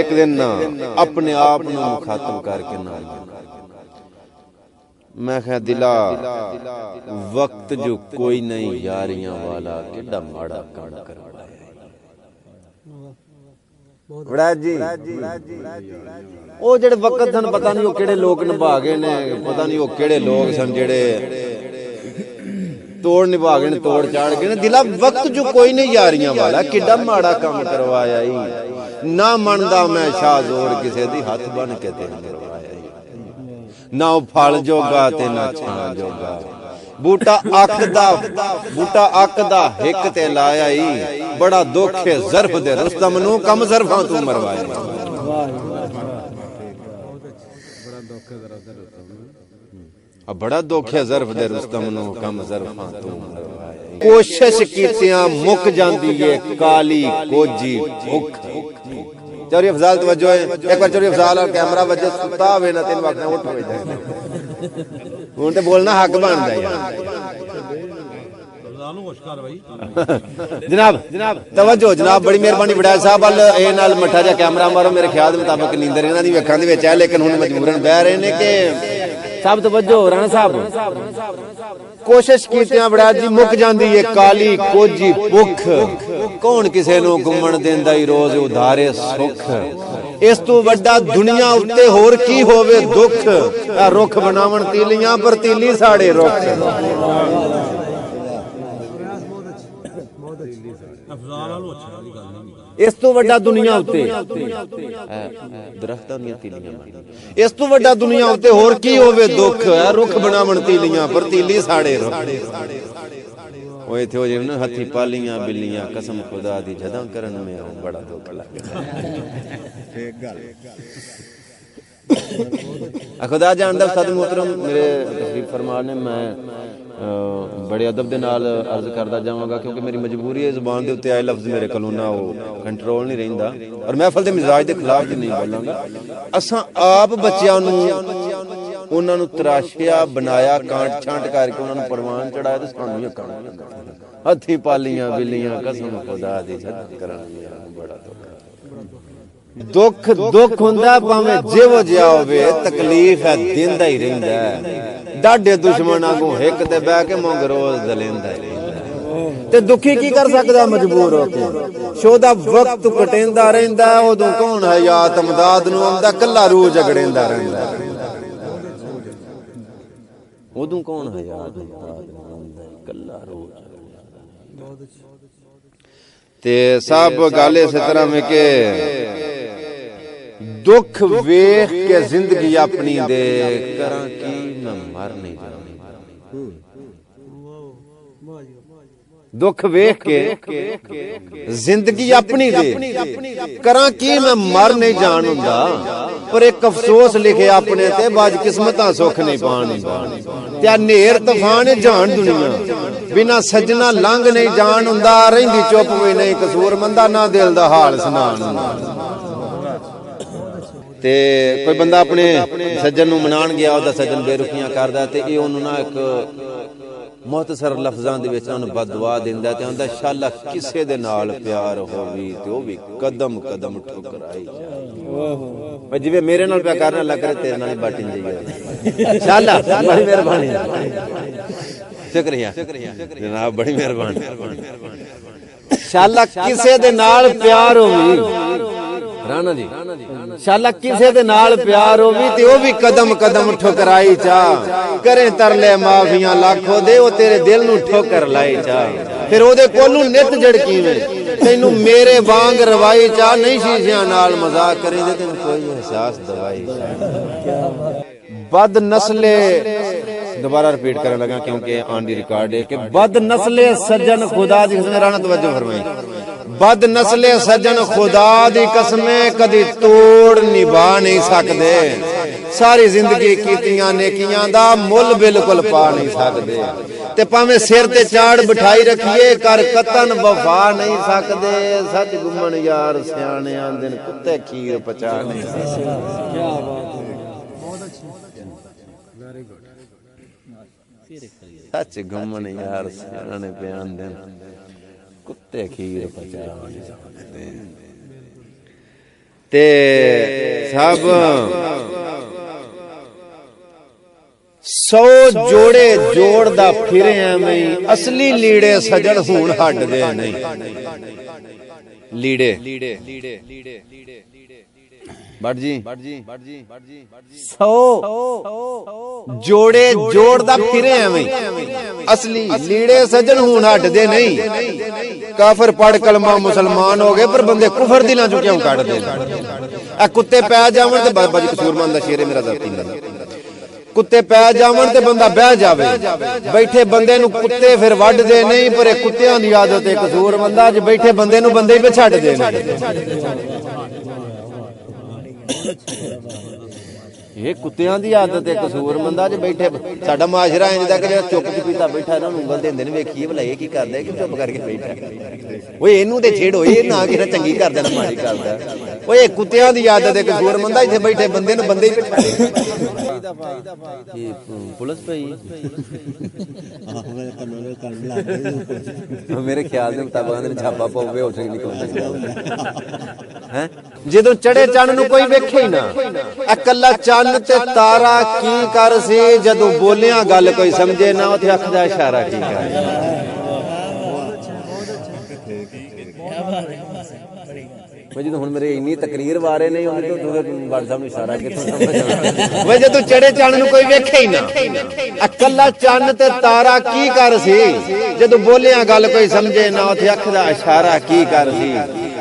एक दिन ना अपने आप ਨੂੰ ਮੁਖਾਤਬ ਕਰਕੇ ना मैं क्या दिला वक्त जो कोई नहीं यारियां वाला किड्डा माड़ा काम करवाया बड़ा जी ਉਹ ਜਿਹੜੇ ਵਕਤ ਸਨ ਪਤਾ ਨਹੀਂ ਉਹ ਕਿਹੜੇ ਲੋਕ ਨਿਭਾ ਗਏ ਨੇ ਪਤਾ ਨਹੀਂ ਉਹ ਕਿਹੜੇ ਲੋਕ ਸਨ ਜਿਹੜੇ तोड़ निभा गए तोड़ चाड़ गए दिला वक्त जो कोई नहीं यारियां वाला किड्डा माड़ा काम करवाया ही ना मनदा मैं शाह जोर किसे दी हाथ बन के ते करवाया ही ना फल जोगा ते ना छां जोगा बूटा अक दा हिक ते लाया ही बड़ा दुख है ज़र्फ दे रुस्तम नु कम ज़र्फां तू मरवाया बड़ा दुख है ज़र्फ दे रुस्तम नु कम ज़र्फां तू मरवाया कोशिश कीतियां मुक जांदी है काली कोजी भुख चोरी अफजाल तवज्जो है एक बार चोरी अफजाल और कैमरा वजे सुता वे ना तीन वक्त उठ हो जाए हुन ते बोलना हक बनदा यार जनाब तवज्जो जनाब बड़ी मेहरबानी बड़ा साहब वाल ए नाल मठा जा कैमरा मारो मेरे ख्याल मुताबिक नींदर इन्हां दी अखां दे विच है लेकिन हुन मजबूरन बह रहे ने कि सब तवज्जो राणा साहब कोशिश कीतियां बड़ा जी मुक जांदी है काली कोजी भुख कौन किसे नु घुमण देंदा ही रोज उधारे सुख इस तू वड्डा दुनिया उत्ते होर की होवे दुख रुख बनावण तीलियां पर तीली साड़े रुख इस तो वड्डा दुनिया उत्ते दरख्तां दी तीलियां इस तो वड्डा दुनिया उत्ते होर की होवे दुख रुख बनावण तीलियां पर तीली साड़े रुख ओए इत्थे हो जे हथी पालियां बिल्लियां कसम खुदा दी जदां करन में बड़ा दुख लगदा ठीक गल खुदा जानदा उस्ताद मोहतरम मेरे तशरीफ फरमा ने मैं बड़े अदब दे नाल अर्ज करदा जावांगा क्योंकि मेरी मजबूरी है जुबान दे उत्ते आए लफ्ज मेरे कोलों ना वो कंट्रोल नहीं रहिंदा और महफिल दे मिजाज दे खिलाफ भी नहीं बोलांगा असां आप बच्चियां नूं उन्हां नूं तराशिया बनाया कांट छांट करके उन्हां नूं परवान चढ़ाया ते सानूं ही अकां हथी पालियां बिल्लियां कसम खुदा दी जद करन बड़ा दुख दुख हुंदा भावें जिहो जिहा होवे तकलीफ है दिंदा ही रहिंदा है डाडे दुश्मनां को हिक ते बह के मंग रोज दलेंदा ते दुखी की कर सकदा मजबूर होके शोदा वक्त कटेंदा रहिंदा उदों कौन हयात इमदाद नूं आंदा कल्ला रूह झगड़ेंदा रहिंदा उदों कौन हयात इमदाद नूं आंदा कल्ला रूह ते सब गल इस तरह में के दुख वेख के जिंदगी अपनी दे करां की मैं मर नहीं जानी दुख वेख के जिंदगी अपनी दे करां की मैं मर नहीं जान हुंदा पर एक अफसोस लिखे अपने ते बाज किस्मतां सुख नहीं पाण ते नेर तूफान जान दुनिया बिना सजना लंघ नहीं जान हुंदा रहिंदी चुप भी नहीं कसूर मंदा ना दिल दा हाल सुनान ते कोई बंदा अपने सज्जन नूं मनाण गया ओदा सज्जन बेरुखियां करदा ते ए ओनू ना एक मुख्तसर लफ्जां दे विच ओनू बददुआ दिंदा ते आंदा शाला किसे दे नाल प्यार होवी ते ओ भी कदम कदम ठुकराई जाए जिवें मेरे नाल प्यार करना अल्लाह करे तेरे नाल ही बाटिन जाइए शाला बड़ी मेहरबानी शुक्रिया जनाब बड़ी मेहरबानी शाला किसे दे नाल प्यार होवी राणा जी शाला किसे दे नाल प्यार होवी ते ओ भी कदम कदम ठुकराई चा करे तरले माफियां लाखो दे ओ तेरे दिल नूं ठोकर लाई चा फिर ओदे कोलों नित झड़कीवें तैनू मेरे वांग रवाई चा नहीं शीशियां नाल मजाक करेंदे तैनू कोई एहसास दवाई बद नस्ले दोबारा रिपीट करने लगा क्योंकि ऑन दी रिकॉर्ड है कि बद नस्ले सज्जन खुदा दी कसम राणा तवज्जो फरमाई बद नस्ले सज्जन खुदा दी कसम कदी तोड़ निभा नहीं सकदे सारी जिंदगी कीतियां नेकियां दा मुल बिल्कुल पा नहीं सकदे ते भावें सिर ते चाड़ बिठाई रखिए कर कतन वफा नहीं सकदे सच गुमन यार सियाणे आंदे कुत्ते खीर पचा नहीं सकदे क्या बात है बहुत अच्छी वेरी गुड सच गुमन यार सियाणे पे आंदे कुत्ते खीर पचा नहीं सकदे ते सब 100 जोड़े जोड़दा फिरे मैं असली लीड़े सजन हूण हटदे नहीं लीड़े बट जी 100 जोड़े जोड़दा फिरे मैं असली लीड़े सजन हूण हटदे नहीं काफिर पढ़ कलमा मुसलमान हो गए पर बंदे कुफर दिलां चों क्यों कटदे आ कुत्ते पै जावन ते बाबा जी कसूरमंद दा शेर है मेरा ज़ाती कुत्ते पै जावन ते बंदा बह जावे बैठे बंदे नूं कुत्ते फिर वड्डदे नहीं पर कुत्तियां दी आदत है कसूरमंद अज बैठे बंदे नूं बंदे ही छड्डदे ने ये कुत्तियां दी आदत है कसूरमंद अज बैठे साडा माशरा इंज दा कि जेड़ा चुप चपीता बैठा इन्हां नूं उंगल देंदे ने वेखीए भला ये की करदा है कि चुप करके बैठा ओए इनू ते छेड़ो ये ना कि चंगी करदा ना माड़ी करदा ओए कुत्तियां दी आदत है कसूरमंद इत्थे बैठे बंदे नूं बंदे ही बिठा पुलिस पे मेरे ख्याल दे मुताबिक छापा पावे हो सकदी है ਜਦੋਂ ਚੜੇ ਚੰਨ ਨੂੰ ਕੋਈ ਵੇਖੇ ਹੀ ਨਾ ਇਕੱਲਾ ਚੰਨ ਤੇ ਤਾਰਾ ਕੀ ਕਰ ਸੀ ਜਦੋਂ ਬੋਲਿਆ ਗੱਲ ਕੋਈ ਸਮਝੇ ਨਾ ਉਥੇ ਅੱਖ ਦਾ ਇਸ਼ਾਰਾ ਕੀ ਕਰ मैं जो मेरे इन्नी तकरीर वारे नहीं होंगे तो बाल साहब इशारा कितों समझ वे जो चढ़े चंद नूं कोई वेखे ही ना अकला चंद ते तारा की कर सी जदों बोलिया गल कोई समझे ना उथे अख दा इशारा की कर सी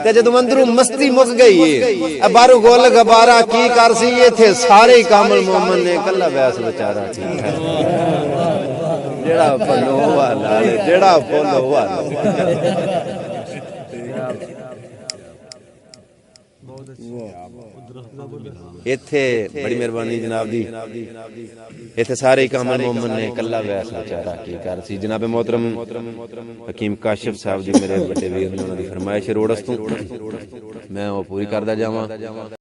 ते जदों अंदरों मस्ती मुक गई है बाहरों गोल गबारा की कर सी इथे सारे कामल मोमन ने कल्ला वैस बेचारा ठीक है जेड़ा फलो वाला जेड़ा फलो वाला इत्थे बड़ी मेहरबानी जनाब दी इत्थे सारे कामल मोमन ने कल्ला वैस बेचारा की कर सी जनाब मोहतरम हकीम काशिफ साहब जी मेरे बड़े वीर ने उन्हां दी फरमाइश रोड़स तों मैं वो पूरी करदा जावां।